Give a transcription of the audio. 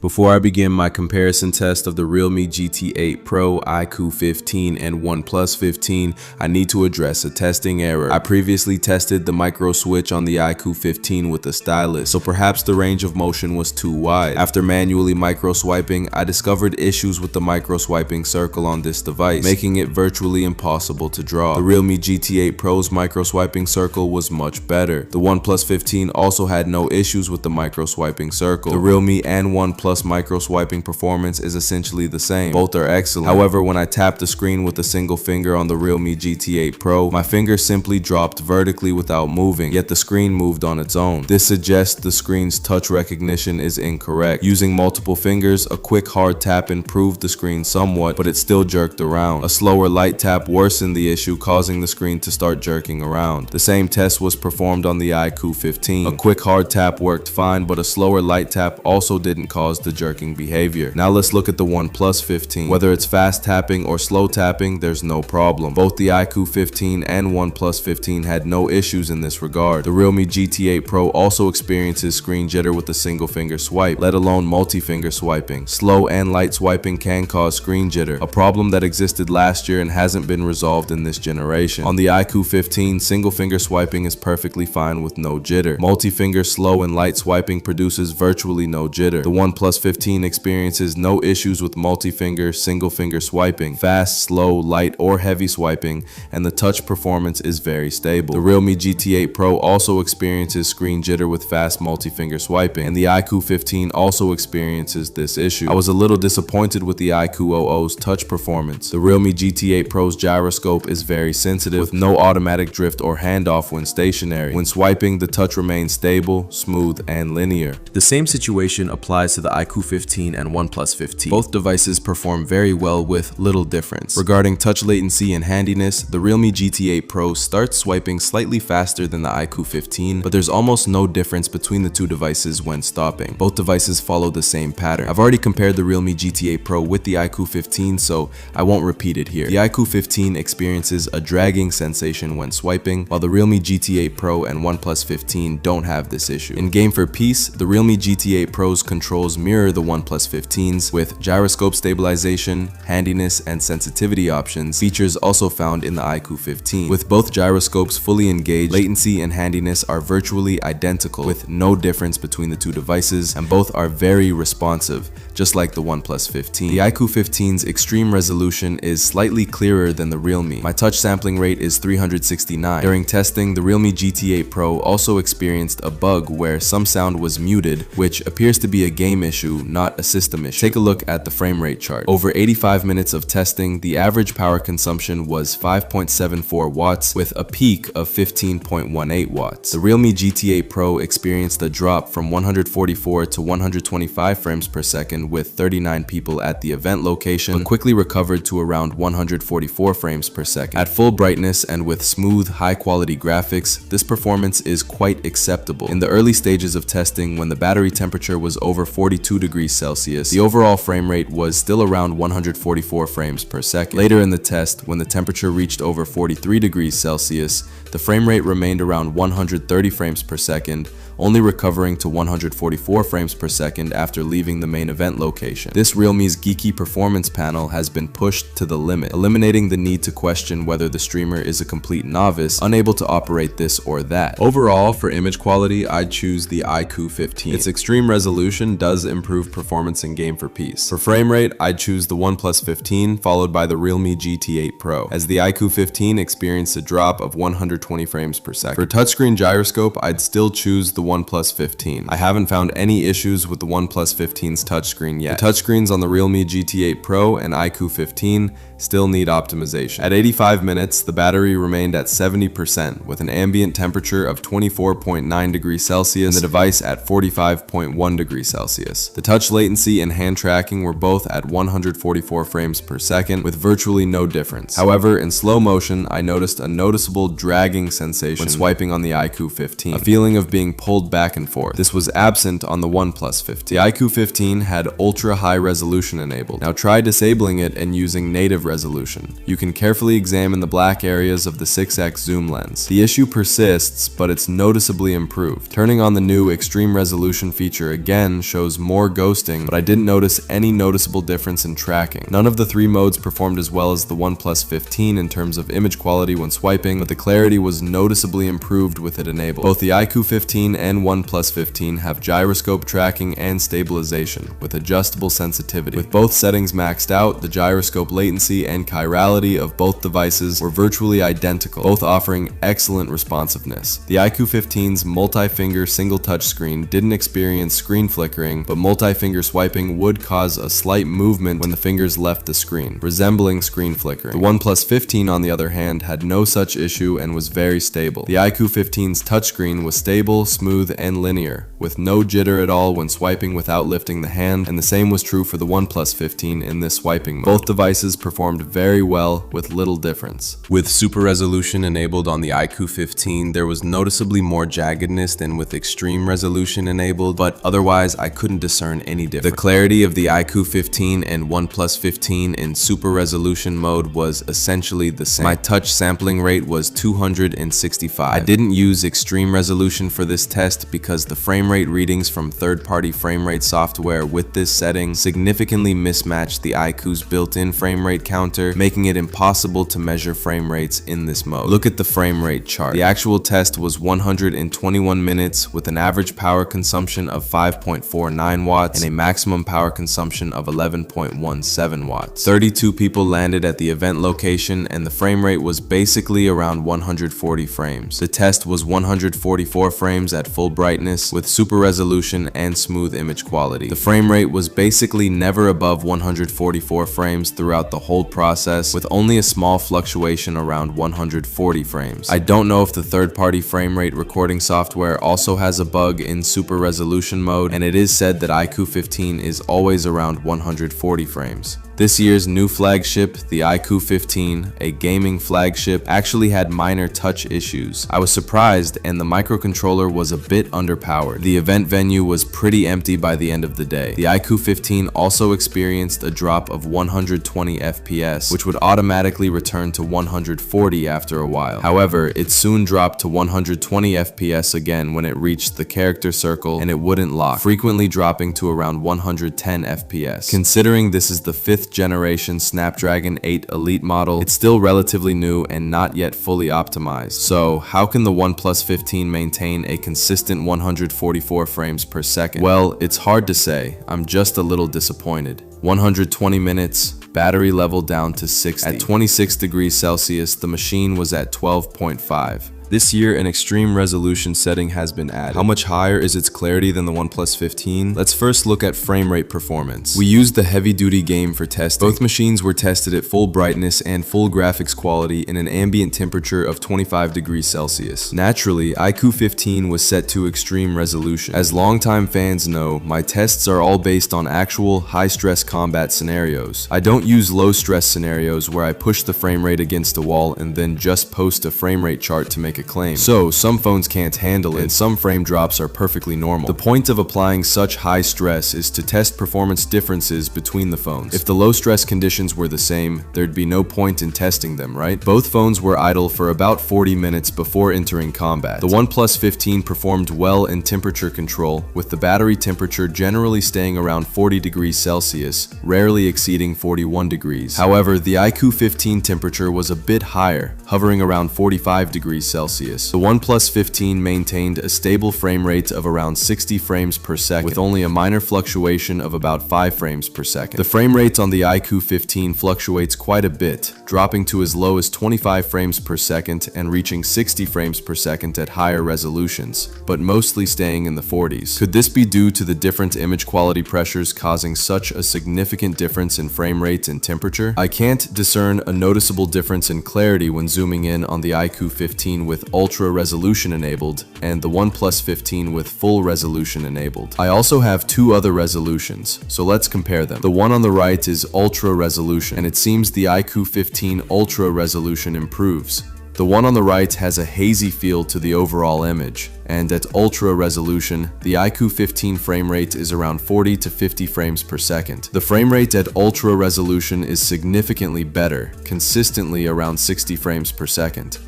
Before I begin my comparison test of the Realme GT8 Pro, iQOO 15, and Oneplus 15, I need to address a testing error. I previously tested the micro switch on the iQOO 15 with a stylus, so perhaps the range of motion was too wide. After manually micro swiping, I discovered issues with the micro swiping circle on this device, making it virtually impossible to draw. The Realme GT8 Pro's micro swiping circle was much better. The Oneplus 15 also had no issues with the micro swiping circle. The Realme and Oneplus micro swiping performance is essentially the same. Both are excellent. However, when I tapped the screen with a single finger on the Realme GT8 Pro, my finger simply dropped vertically without moving, yet the screen moved on its own. This suggests the screen's touch recognition is incorrect. Using multiple fingers, a quick hard tap improved the screen somewhat, but it still jerked around. A slower light tap worsened the issue, causing the screen to start jerking around. The same test was performed on the iQOO 15. A quick hard tap worked fine, but a slower light tap also didn't cause the jerking behavior. Now let's look at the Oneplus 15. Whether it's fast tapping or slow tapping, there's no problem. Both the iQOO 15 and Oneplus 15 had no issues in this regard. The Realme GT8 Pro also experiences screen jitter with a single finger swipe, let alone multi-finger swiping. Slow and light swiping can cause screen jitter, a problem that existed last year and hasn't been resolved in this generation. On the iQOO 15, single finger swiping is perfectly fine with no jitter. Multi-finger slow and light swiping produces virtually no jitter. The Oneplus 15 experiences no issues with multi-finger, single finger swiping, fast, slow, light, or heavy swiping, and the touch performance is very stable. The Realme GT8 Pro also experiences screen jitter with fast multi-finger swiping, and the iQOO 15 also experiences this issue. I was a little disappointed with the iQOO's touch performance. The Realme GT8 Pro's gyroscope is very sensitive, with no automatic drift or handoff when stationary. When swiping, the touch remains stable, smooth, and linear. The same situation applies to the iQOO 15 and Oneplus 15. Both devices perform very well with little difference. Regarding touch latency and handiness, the Realme GT8 Pro starts swiping slightly faster than the iQOO 15, but there's almost no difference between the two devices when stopping. Both devices follow the same pattern. I've already compared the Realme GT8 Pro with the iQOO 15, so I won't repeat it here. The iQOO 15 experiences a dragging sensation when swiping, while the Realme GT8 Pro and Oneplus 15 don't have this issue. In Game for Peace, the Realme GT8 Pro's controls mirror the Oneplus 15's with gyroscope stabilization, handiness, and sensitivity options, features also found in the iQOO 15. With both gyroscopes fully engaged, latency and handiness are virtually identical, with no difference between the two devices, and both are very responsive, just like the Oneplus 15. The iQOO 15's extreme resolution is slightly clearer than the Realme. My touch sampling rate is 369. During testing, the Realme GT8 Pro also experienced a bug where some sound was muted, which appears to be a game issue, not a system issue. Take a look at the frame rate chart. Over 85 minutes of testing, the average power consumption was 5.74 watts with a peak of 15.18 watts. The Realme GT8 Pro experienced a drop from 144 to 125 frames per second with 39 people at the event location, but quickly recovered to around 144 frames per second. At full brightness and with smooth, high-quality graphics, this performance is quite acceptable. In the early stages of testing, when the battery temperature was over 42 degrees Celsius, the overall frame rate was still around 144 frames per second. Later in the test, when the temperature reached over 43 degrees Celsius, the frame rate remained around 130 frames per second, only recovering to 144 frames per second after leaving the main event location. This Realme's geeky performance panel has been pushed to the limit, eliminating the need to question whether the streamer is a complete novice, unable to operate this or that. Overall, for image quality, I'd choose the iQOO 15. Its extreme resolution does improve performance in Game for Peace. For frame rate, I'd choose the Oneplus 15, followed by the Realme GT8 Pro, as the iQOO 15 experienced a drop of 120 frames per second. For touchscreen gyroscope, I'd still choose the Oneplus 15. I haven't found any issues with the Oneplus 15's touchscreen yet. The touchscreens on the Realme GT8 Pro and iQOO 15 still need optimization. At 85 minutes, the battery remained at 70% with an ambient temperature of 24.9 degrees Celsius and the device at 45.1 degrees Celsius. The touch latency and hand tracking were both at 144 frames per second with virtually no difference. However, in slow motion, I noticed a noticeable drag lagging sensation when swiping on the iQOO 15, a feeling of being pulled back and forth. This was absent on the Oneplus 15. The iQOO 15 had ultra high resolution enabled. Now try disabling it and using native resolution. You can carefully examine the black areas of the 6x zoom lens. The issue persists, but it's noticeably improved. Turning on the new extreme resolution feature again shows more ghosting, but I didn't notice any noticeable difference in tracking. None of the three modes performed as well as the Oneplus 15 in terms of image quality when swiping, but the clarity was noticeably improved with it enabled. Both the iQOO 15 and Oneplus 15 have gyroscope tracking and stabilization with adjustable sensitivity. With both settings maxed out, the gyroscope latency and chirality of both devices were virtually identical, both offering excellent responsiveness. The iQOO 15's multi-finger single touchscreen didn't experience screen flickering, but multi-finger swiping would cause a slight movement when the fingers left the screen, resembling screen flickering. The Oneplus 15, on the other hand, had no such issue and was very stable. The iQOO 15's touchscreen was stable, smooth, and linear, with no jitter at all when swiping without lifting the hand, and the same was true for the Oneplus 15 in this swiping mode. Both devices performed very well with little difference. With super resolution enabled on the iQOO 15, there was noticeably more jaggedness than with extreme resolution enabled, but otherwise I couldn't discern any difference. The clarity of the iQOO 15 and Oneplus 15 in super resolution mode was essentially the same. My touch sampling rate was 265. I didn't use extreme resolution for this test because the frame rate readings from third-party frame rate software with this setting significantly mismatched the iQOO's built-in frame rate counter, making it impossible to measure frame rates in this mode. Look at the frame rate chart. The actual test was 121 minutes with an average power consumption of 5.49 watts and a maximum power consumption of 11.17 watts. 32 people landed at the event location and the frame rate was basically around 140 frames. The test was 144 frames at full brightness with super resolution and smooth image quality. The frame rate was basically never above 144 frames throughout the whole process, with only a small fluctuation around 140 frames. I don't know if the third-party frame rate recording software also has a bug in super resolution mode, and it is said that iQOO 15 is always around 140 frames. This year's new flagship, the iQOO 15, a gaming flagship, actually had minor touch issues. I was surprised, and the microcontroller was a bit underpowered. The event venue was pretty empty by the end of the day. The iQOO 15 also experienced a drop of 120 FPS, which would automatically return to 140 after a while. However, it soon dropped to 120 FPS again when it reached the character circle and it wouldn't lock, frequently dropping to around 110 FPS. Considering this is the 5th generation Snapdragon 8 Elite model, it's still relatively new and not yet fully optimized. So how can the Oneplus 15 maintain a consistent 144 frames per second? Well, it's hard to say. I'm just a little disappointed. 120 minutes, battery level down to 60. At 26 degrees Celsius, the machine was at 12.5. This year, an extreme resolution setting has been added. How much higher is its clarity than the Oneplus 15? Let's first look at frame rate performance. We used the heavy-duty game for testing. Both machines were tested at full brightness and full graphics quality in an ambient temperature of 25 degrees Celsius. Naturally, iQOO 15 was set to extreme resolution. As longtime fans know, my tests are all based on actual high-stress combat scenarios. I don't use low-stress scenarios where I push the frame rate against a wall and then just post a frame rate chart to make a claim. So some phones can't handle it and some frame drops are perfectly normal. The point of applying such high stress is to test performance differences between the phones. If the low stress conditions were the same, there'd be no point in testing them, right? Both phones were idle for about 40 minutes before entering combat. The Oneplus 15 performed well in temperature control, with the battery temperature generally staying around 40 degrees Celsius, rarely exceeding 41 degrees. However, the iQOO 15 temperature was a bit higher, hovering around 45 degrees Celsius. The Oneplus 15 maintained a stable frame rate of around 60 frames per second, with only a minor fluctuation of about 5 frames per second. The frame rate on the iQOO 15 fluctuates quite a bit, dropping to as low as 25 frames per second and reaching 60 frames per second at higher resolutions, but mostly staying in the 40s. Could this be due to the different image quality pressures causing such a significant difference in frame rate and temperature? I can't discern a noticeable difference in clarity when zooming in on the iQOO 15 with ultra resolution enabled and the Oneplus 15 with full resolution enabled. I also have two other resolutions, so let's compare them. The one on the right is ultra resolution, and it seems the iQOO 15 ultra resolution improves. The one on the right has a hazy feel to the overall image, and at ultra resolution, the iQOO 15 frame rate is around 40 to 50 frames per second. The frame rate at ultra resolution is significantly better, consistently around 60 frames per second.